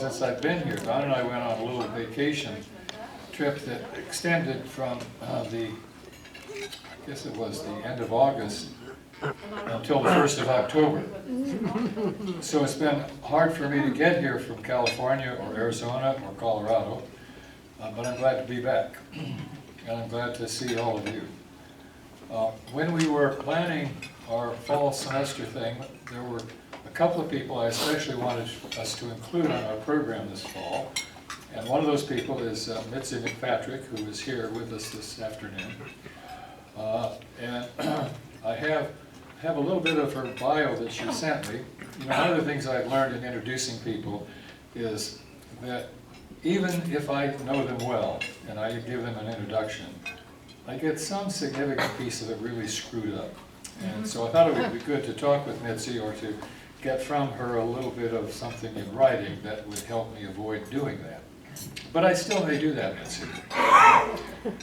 Since I've been here, Don and I went on a little vacation trip that extended from I guess it was the end of August until the 1st of October. So it's been hard for me to get here from California or Arizona or Colorado, but I'm glad to be back. And I'm glad to see all of you. When we were planning our fall semester thing, there were a couple of people I especially wanted us to include on our program this fall. And one of those people is Mitzi McFatrich, who is here with us this afternoon. And I have a little bit of her bio that she sent me. You know, one of the things I've learned in introducing people is that even if I know them well and I give them an introduction, I get some significant piece of it really screwed up. And so I thought it would be good to talk with Mitzi or to get from her a little bit of something in writing that would help me avoid doing that. But I still may do that, Mitzi,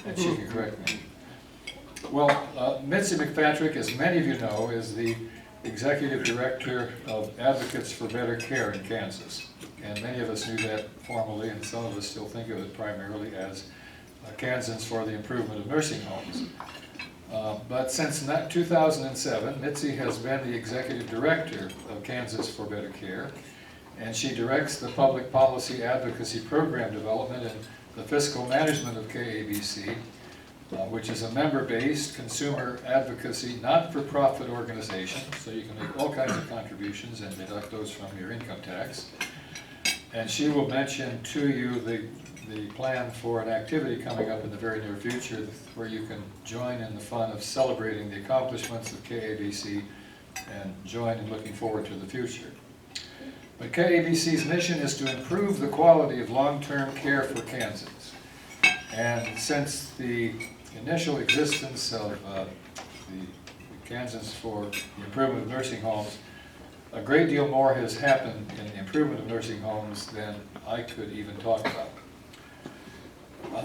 and she can correct me. Well, Mitzi McFatrich, as many of you know, is the Executive Director of Advocates for Better Care in Kansas. And many of us knew that formally, and some of us still think of it primarily as Kansans for the Improvement of Nursing Homes. But since 2007, Mitzi has been the Executive Director of Kansas for Better Care, and she directs the public policy advocacy program development and the fiscal management of KABC, which is a member-based consumer advocacy not-for-profit organization, so you can make all kinds of contributions and deduct those from your income tax. And she will mention to you the plan for an activity coming up in the very near future where you can join in the fun of celebrating the accomplishments of KABC and join in looking forward to the future. But KABC's mission is to improve the quality of long-term care for Kansans. And since the initial existence of the Kansans for the Improvement of Nursing Homes, a great deal more has happened in the improvement of nursing homes than I could even talk about.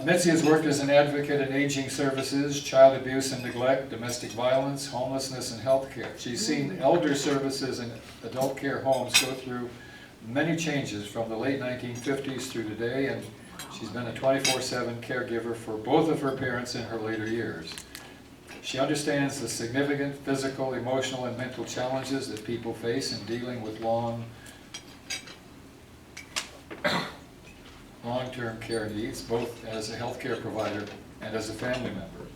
Mitzi has worked as an advocate in aging services, child abuse and neglect, domestic violence, homelessness, and health care. She's seen elder services and adult care homes go through many changes from the late 1950s through today, and she's been a 24/7 caregiver for both of her parents in her later years. She understands the significant physical, emotional, and mental challenges that people face in dealing with long-term care needs, both as a healthcare provider and as a family member.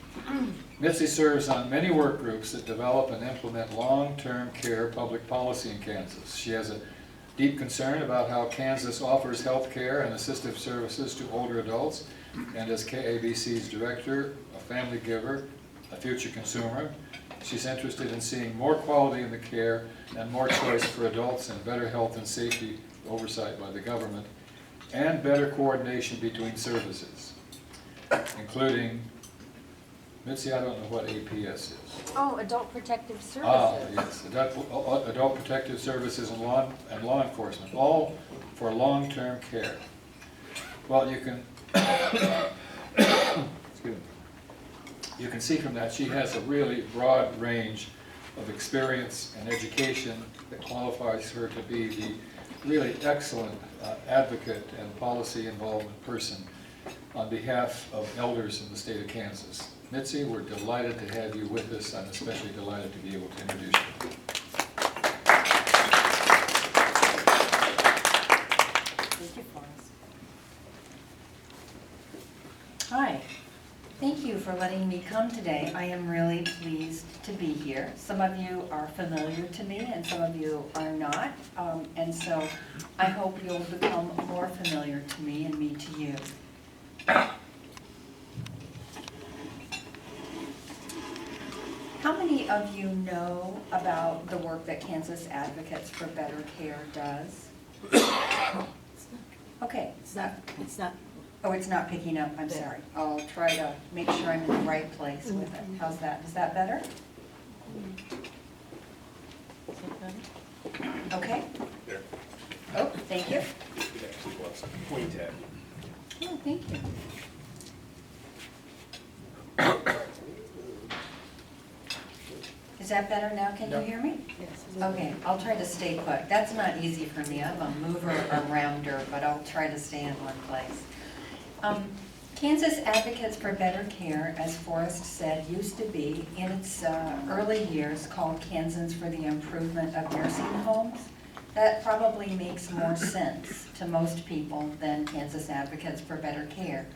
Mitzi serves on many work groups that develop and implement long-term care public policy in Kansas. She has a deep concern about how Kansas offers health care and assistive services to older adults, and as KABC's director, a family giver, a future consumer, she's interested in seeing more quality in the care and more choice for adults and better health and safety oversight by the government and better coordination between services, including, Mitzi, I don't know what APS is. Oh, Adult Protective Services. Ah, yes, adult protective services and law enforcement, all for long-term care. Well, you can, excuse me. You can see from that she has a really broad range of experience and education that qualifies her to be the really excellent advocate and policy involvement person on behalf of elders in the state of Kansas. Mitzi, we're delighted to have you with us. I'm especially delighted to be able to introduce you. Thank you, Forrest. Hi. Thank you for letting me come today. I am really pleased to be here. Some of you are familiar to me and some of you are not. And so I hope you'll become more familiar to me and me to you. How many of you know about the work that Kansas Advocates for Better Care does? Okay. It's not. Oh, it's not picking up, I'm sorry. I'll try to make sure I'm in the right place with it. How's that? Is that better? Okay. There. Oh, thank you. It actually was. Point at. Oh, thank you. Is Is that better now? Can you hear me? Yes. Okay, I'll try to stay put. That's not easy for me. I'm a mover arounder, but I'll try to stay in one place. Kansas Advocates for Better Care, as Forrest said, used to be, in its early years, called Kansans for the Improvement of Nursing Homes. That probably makes more sense to most people than Kansas Advocates for Better Care.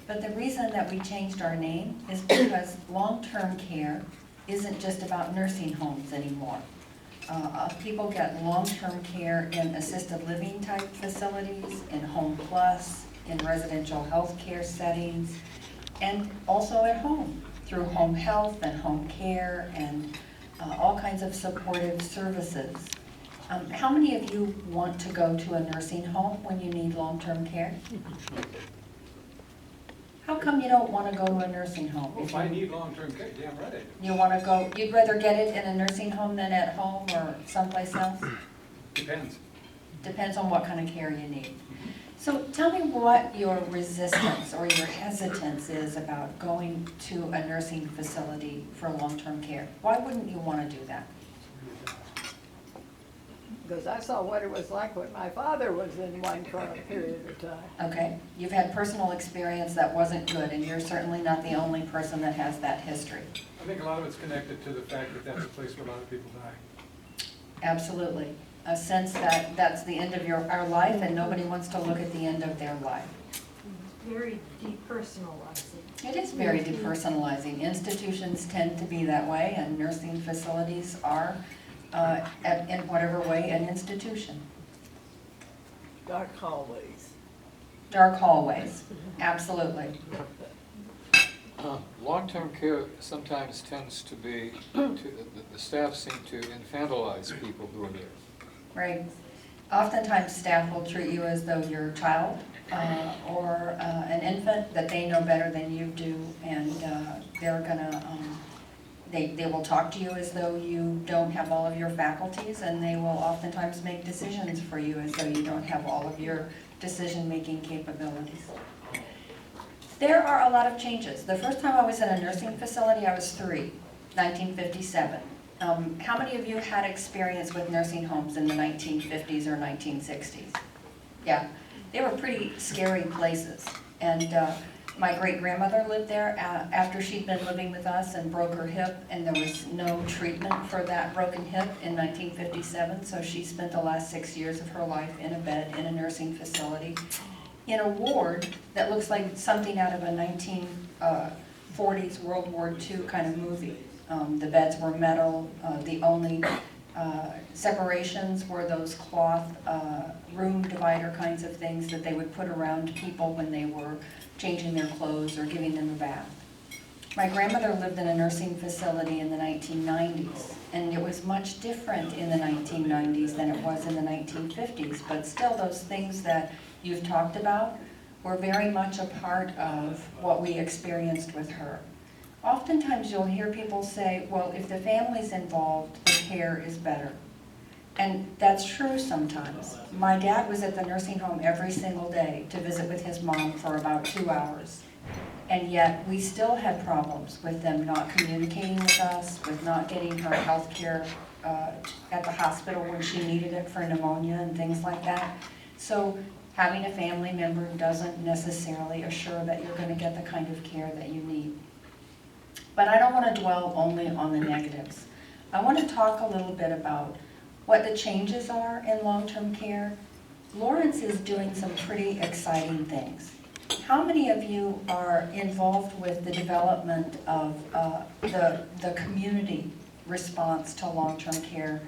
But the reason that we changed our name is because long-term care isn't just about nursing homes anymore. People get long-term care in assisted living type facilities, in Home Plus, in residential health care settings, and also at home through home health and home care and all kinds of supportive services. How many of you want to go to a nursing home when you need long-term care? How come you don't want to go to a nursing home? Well, if I need long-term care, damn right I do. You want to go, you'd rather get it in a nursing home than at home or someplace else? Depends. Depends on what kind of care you need. So tell me what your resistance or your hesitance is about going to a nursing facility for long-term care. Why wouldn't you want to do that? Because I saw what it was like when my father was in one for a period of time. Okay, you've had personal experience that wasn't good, and you're certainly not the only person that has that history. I think a lot of it's connected to the fact that that's a place where a lot of people die. Absolutely. A sense that that's the end of our life and nobody wants to look at the end of their life. Very depersonalizing. It is very depersonalizing. Institutions tend to be that way, and nursing facilities are, in whatever way, an institution. Dark hallways. Dark hallways, absolutely. Long-term care sometimes tends to be, the staff seem to infantilize people who are there. Right. Oftentimes staff will treat you as though you're a child or an infant, that they know better than you do, and they're gonna, they will talk to you as though you don't have all of your faculties, and they will oftentimes make decisions for you as though you don't have all of your decision-making capabilities. There are a lot of changes. The first time I was in a nursing facility, I was 3, 1957. How many of you had experience with nursing homes in the 1950s or 1960s? Yeah, they were pretty scary places. And my great-grandmother lived there after she'd been living with us and broke her hip, and there was no treatment for that broken hip in 1957, so she spent the last 6 years of her life in a bed in a nursing facility in a ward that looks like something out of a 1940s World War II kind of movie. The beds were metal. The only separations were those cloth room divider kinds of things that they would put around people when they were changing their clothes or giving them a bath. My grandmother lived in a nursing facility in the 1990s, and it was much different in the 1990s than it was in the 1950s, but still those things that you've talked about were very much a part of what we experienced with her. Oftentimes you'll hear people say, well, if the family's involved, the care is better. And that's true sometimes. My dad was at the nursing home every single day to visit with his mom for about 2 hours. And yet we still had problems with them not communicating with us, with not getting her health care at the hospital when she needed it for pneumonia and things like that. So having a family member doesn't necessarily assure that you're going to get the kind of care that you need. But I don't want to dwell only on the negatives. I want to talk a little bit about what the changes are in long-term care. Lawrence is doing some pretty exciting things. How many of you are involved with the development of the community response to long-term care?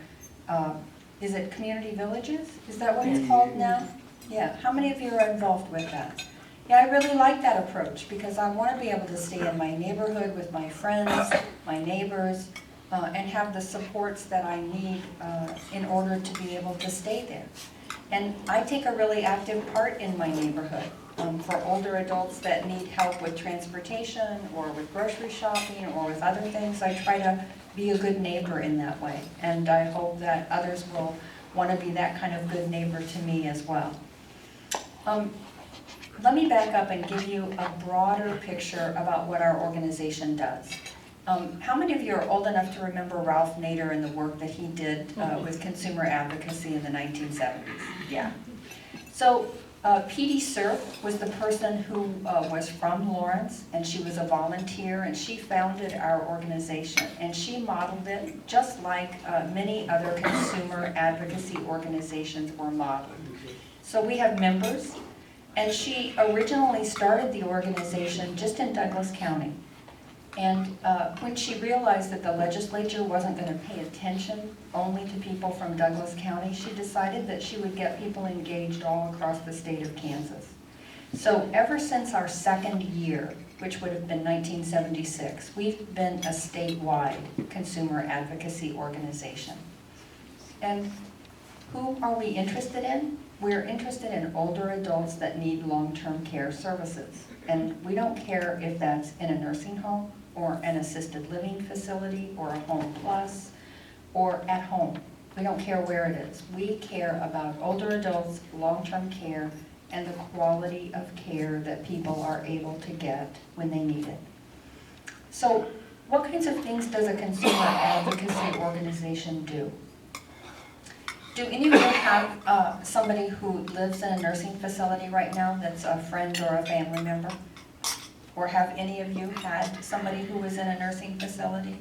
Is it community villages? Is that what it's called now? Yeah, how many of you are involved with that? Yeah, I really like that approach because I want to be able to stay in my neighborhood with my friends, my neighbors, and have the supports that I need in order to be able to stay there. And I take a really active part in my neighborhood. For older adults that need help with transportation or with grocery shopping or with other things, I try to be a good neighbor in that way. And I hope that others will want to be that kind of good neighbor to me as well. Let me back up and give you a broader picture about what our organization does. How many of you are old enough to remember Ralph Nader and the work that he did with consumer advocacy in the 1970s? Yeah. So P.D. Cerf was the person who was from Lawrence, and she was a volunteer, and she founded our organization, and she modeled it just like many other consumer advocacy organizations were modeled. So we have members, and she originally started the organization just in Douglas County. And when she realized that the legislature wasn't going to pay attention only to people from Douglas County, she decided that she would get people engaged all across the state of Kansas. So ever since our second year, which would have been 1976, we've been a statewide consumer advocacy organization. And who are we interested in? We're interested in older adults that need long-term care services. And we don't care if that's in a nursing home, or an assisted living facility, or a home plus, or at home. We don't care where it is. We care about older adults, long-term care, and the quality of care that people are able to get when they need it. So what kinds of things does a consumer advocacy organization do? Do any of you have somebody who lives in a nursing facility right now that's a friend or a family member? Or have any of you had somebody who was in a nursing facility?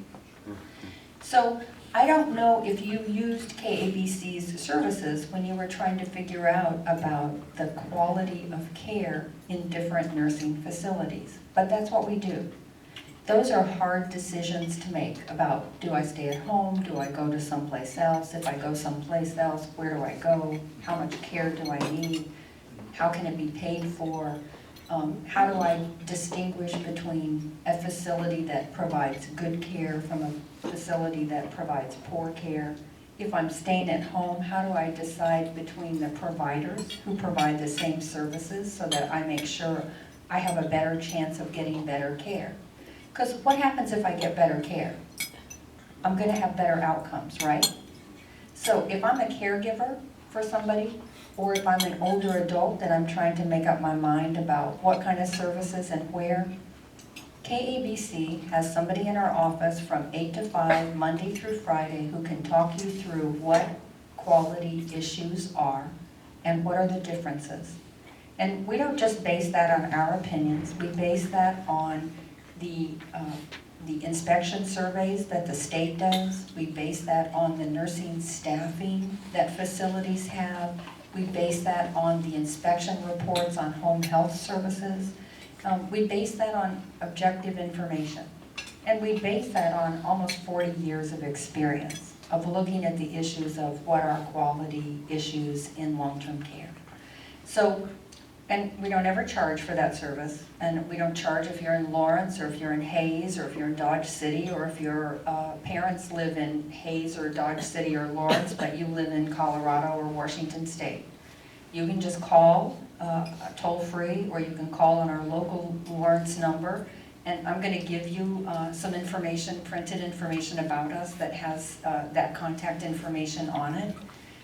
So I don't know if you used KABC's services when you were trying to figure out about the quality of care in different nursing facilities, but that's what we do. Those are hard decisions to make about, do I stay at home? Do I go to someplace else? If I go someplace else, where do I go? How much care do I need? How can it be paid for? How do I distinguish between a facility that provides good care from a facility that provides poor care? If I'm staying at home, how do I decide between the providers who provide the same services so that I make sure I have a better chance of getting better care? Because what happens if I get better care? I'm going to have better outcomes, right? So if I'm a caregiver for somebody, or if I'm an older adult and I'm trying to make up my mind about what kind of services and where, KABC has somebody in our office from 8 to 5, Monday through Friday, who can talk you through what quality issues are and what are the differences. And we don't just base that on our opinions, we base that on the inspection surveys that the state does. We base that on the nursing staffing that facilities have. We base that on the inspection reports on home health services. We base that on objective information. And we base that on almost 40 years of experience of looking at the issues of what are quality issues in long-term care. So, and we don't ever charge for that service. And we don't charge if you're in Lawrence, or if you're in Hayes, or if you're in Dodge City, or if your parents live in Hayes or Dodge City or Lawrence, but you live in Colorado or Washington State. You can just call toll-free, or you can call on our local Lawrence number. And I'm going to give you some information, printed information about us that has that contact information on it,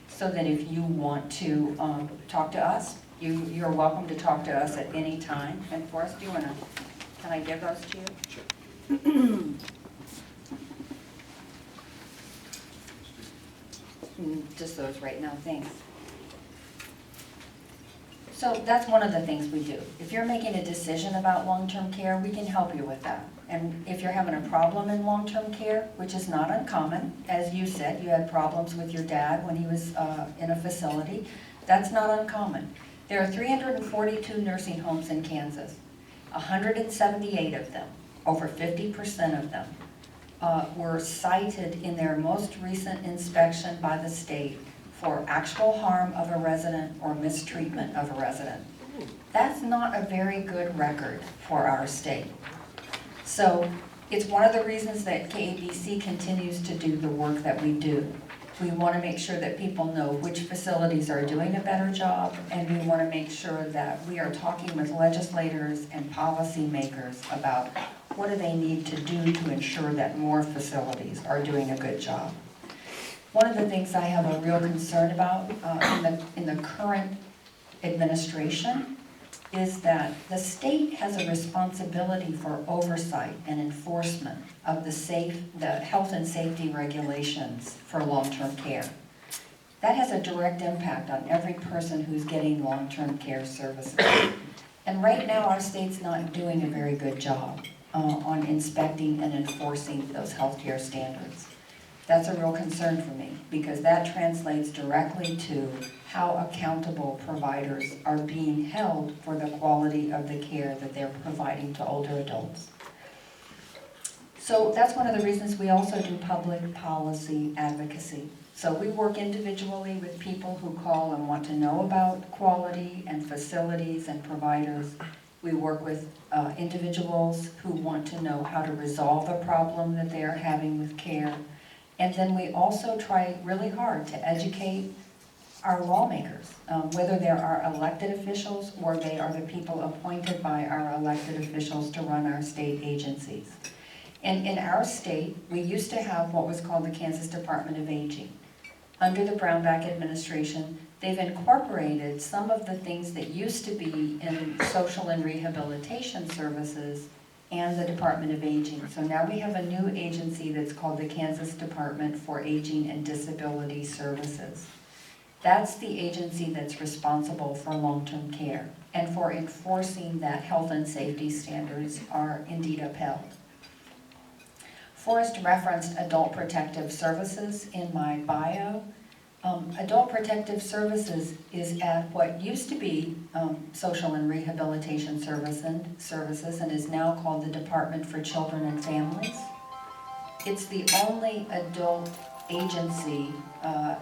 so that if you want to talk to us, you're welcome to talk to us at any time. And Forrest, do you want to, can I give those to you? Sure. Just those right now, thanks. So that's one of the things we do. If you're making a decision about long-term care, we can help you with that. And if you're having a problem in long-term care, which is not uncommon, as you said, you had problems with your dad when he was in a facility, that's not uncommon. There are 342 nursing homes in Kansas. 178 of them, over 50% of them, were cited in their most recent inspection by the state for actual harm of a resident or mistreatment of a resident. That's not a very good record for our state. So it's one of the reasons that KABC continues to do the work that we do. We want to make sure that people know which facilities are doing a better job, and we want to make sure that we are talking with legislators and policymakers about what do they need to do to ensure that more facilities are doing a good job. One of the things I have a real concern about in the current administration is that the state has a responsibility for oversight and enforcement of the health and safety regulations for long-term care. That has a direct impact on every person who's getting long-term care services. And right now, our state's not doing a very good job on inspecting and enforcing those healthcare standards. That's a real concern for me, because that translates directly to how accountable providers are being held for the quality of the care that they're providing to older adults. So that's one of the reasons we also do public policy advocacy. So we work individually with people who call and want to know about quality and facilities and providers. We work with individuals who want to know how to resolve a problem that they are having with care. And then we also try really hard to educate our lawmakers, whether they're our elected officials or they are the people appointed by our elected officials to run our state agencies. And in our state, we used to have what was called the Kansas Department of Aging. Under the Brownback administration, they've incorporated some of the things that used to be in social and rehabilitation services and the Department of Aging. So now we have a new agency that's called the Kansas Department for Aging and Disability Services. That's the agency that's responsible for long-term care and for enforcing that health and safety standards are indeed upheld. Forrest referenced Adult Protective Services in my bio. Adult Protective Services is at what used to be Social and Rehabilitation Services and is now called the Department for Children and Families. It's the only adult agency,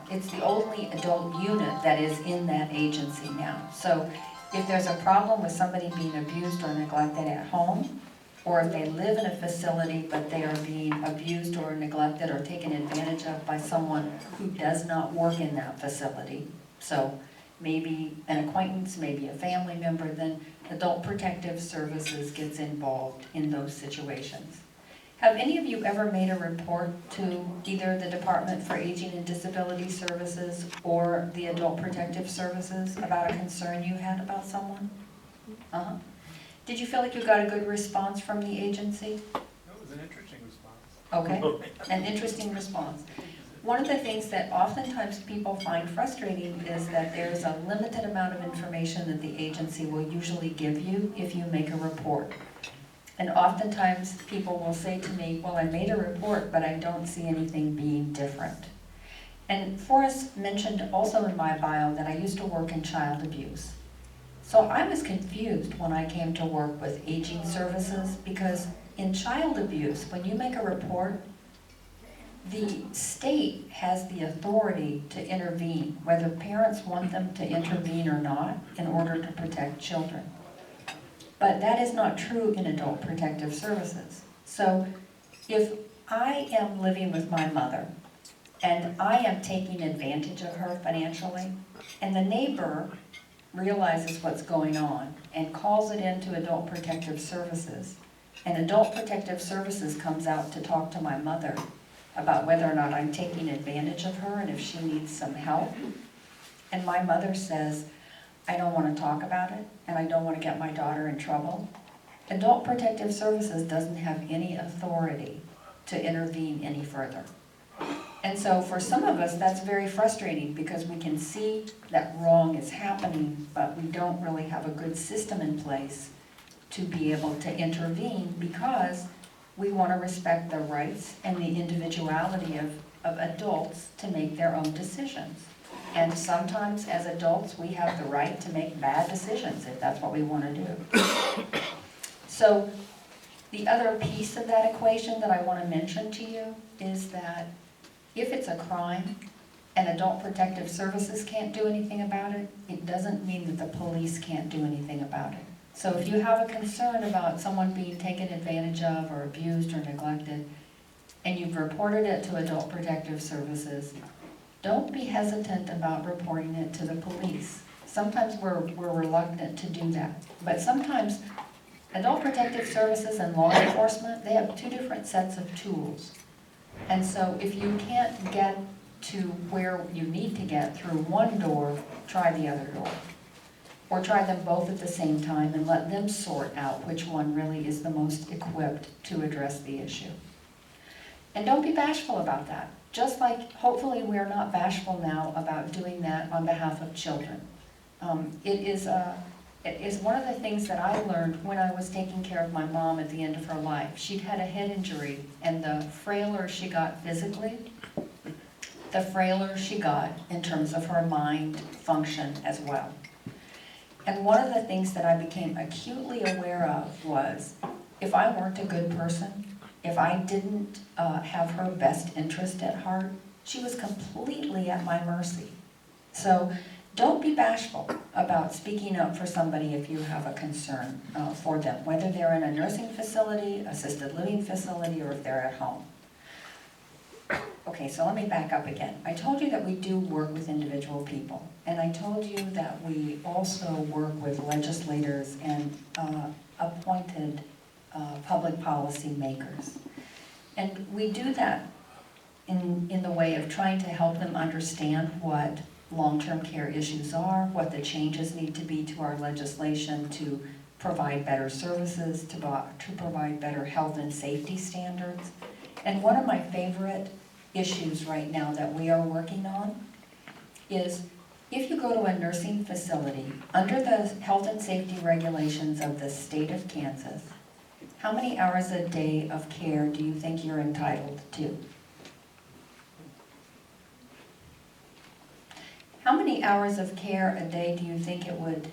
it's the only adult unit that is in that agency now. So if there's a problem with somebody being abused or neglected at home, or if they live in a facility but they are being abused or neglected or taken advantage of by someone who does not work in that facility, so maybe an acquaintance, maybe a family member, then Adult Protective Services gets involved in those situations. Have any of you ever made a report to either the Department for Aging and Disability Services or the Adult Protective Services about a concern you had about someone? Uh-huh. Did you feel like you got a good response from the agency? That was an interesting response. Okay, an interesting response. One of the things that oftentimes people find frustrating is that there's a limited amount of information that the agency will usually give you if you make a report. And oftentimes people will say to me, well, I made a report, but I don't see anything being different. And Forrest mentioned also in my bio that I used to work in child abuse. So I was confused when I came to work with aging services, because in child abuse, when you make a report, the state has the authority to intervene, whether parents want them to intervene or not, in order to protect children. But that is not true in Adult Protective Services. So if I am living with my mother and I am taking advantage of her financially, and the neighbor realizes what's going on and calls it into Adult Protective Services, and Adult Protective Services comes out to talk to my mother about whether or not I'm taking advantage of her and if she needs some help, and my mother says, I don't want to talk about it and I don't want to get my daughter in trouble, Adult Protective Services doesn't have any authority to intervene any further. And so for some of us, that's very frustrating, because we can see that wrong is happening, but we don't really have a good system in place to be able to intervene, because we want to respect the rights and the individuality of adults to make their own decisions. And sometimes as adults, we have the right to make bad decisions if that's what we want to do. So the other piece of that equation that I want to mention to you is that if it's a crime and Adult Protective Services can't do anything about it, it doesn't mean that the police can't do anything about it. So if you have a concern about someone being taken advantage of or abused or neglected, and you've reported it to Adult Protective Services, don't be hesitant about reporting it to the police. Sometimes we're reluctant to do that, but sometimes Adult Protective Services and law enforcement, they have two different sets of tools. And so if you can't get to where you need to get through one door, try the other door. or try them both at the same time and let them sort out which one really is the most equipped to address the issue. And don't be bashful about that. Just like, hopefully we're not bashful now about doing that on behalf of children. It is one of the things that I learned when I was taking care of my mom at the end of her life. She'd had a head injury, and the frailer she got physically, the frailer she got in terms of her mind function as well. And one of the things that I became acutely aware of was, if I weren't a good person, if I didn't have her best interest at heart, she was completely at my mercy. So don't be bashful about speaking up for somebody if you have a concern for them, whether they're in a nursing facility, assisted living facility, or if they're at home. Okay, so let me back up again. I told you that we do work with individual people, and I told you that we also work with legislators and appointed public policy makers. And we do that in the way of trying to help them understand what long-term care issues are, what the changes need to be to our legislation to provide better services, to provide better health and safety standards. And one of my favorite issues right now that we are working on is, if you go to a nursing facility, under the health and safety regulations of the state of Kansas, how many hours a day of care do you think you're entitled to? How many hours of care a day do you think it would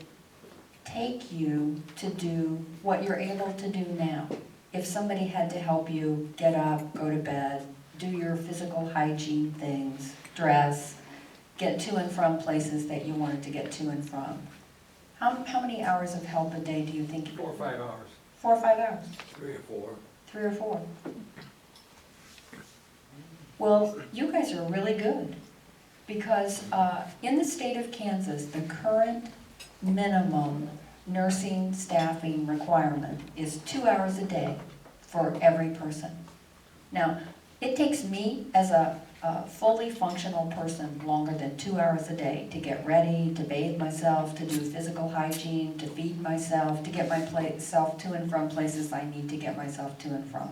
take you to do what you're able to do now? If somebody had to help you get up, go to bed, do your physical hygiene things, dress, get to and from places that you wanted to get to and from. How many hours of help a day do you think? 4 or 5 hours. 4 or 5 hours? 3 or 4. 3 or 4. Well, you guys are really good, because in the state of Kansas, the current minimum nursing staffing requirement is 2 hours a day for every person. Now, it takes me as a fully functional person longer than 2 hours a day to get ready, to bathe myself, to do physical hygiene, to feed myself, to get myself to and from places I need to get myself to and from.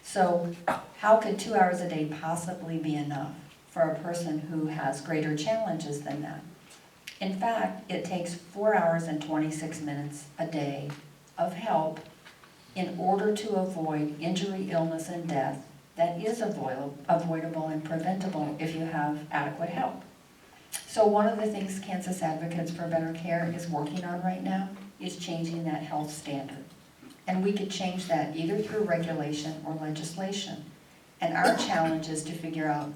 So how could 2 hours a day possibly be enough for a person who has greater challenges than that? In fact, it takes 4 hours and 26 minutes a day of help in order to avoid injury, illness, and death that is avoidable and preventable if you have adequate help. So one of the things Kansas Advocates for Better Care is working on right now is changing that health standard. And we could change that either through regulation or legislation. And our challenge is to figure out,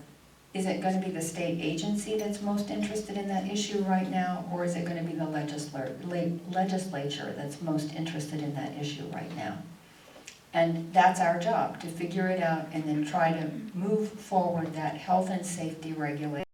is it going to be the state agency that's most interested in that issue right now, or is it going to be the legislature that's most interested in that issue right now? And that's our job, to figure it out and then try to move forward that health and safety regulation.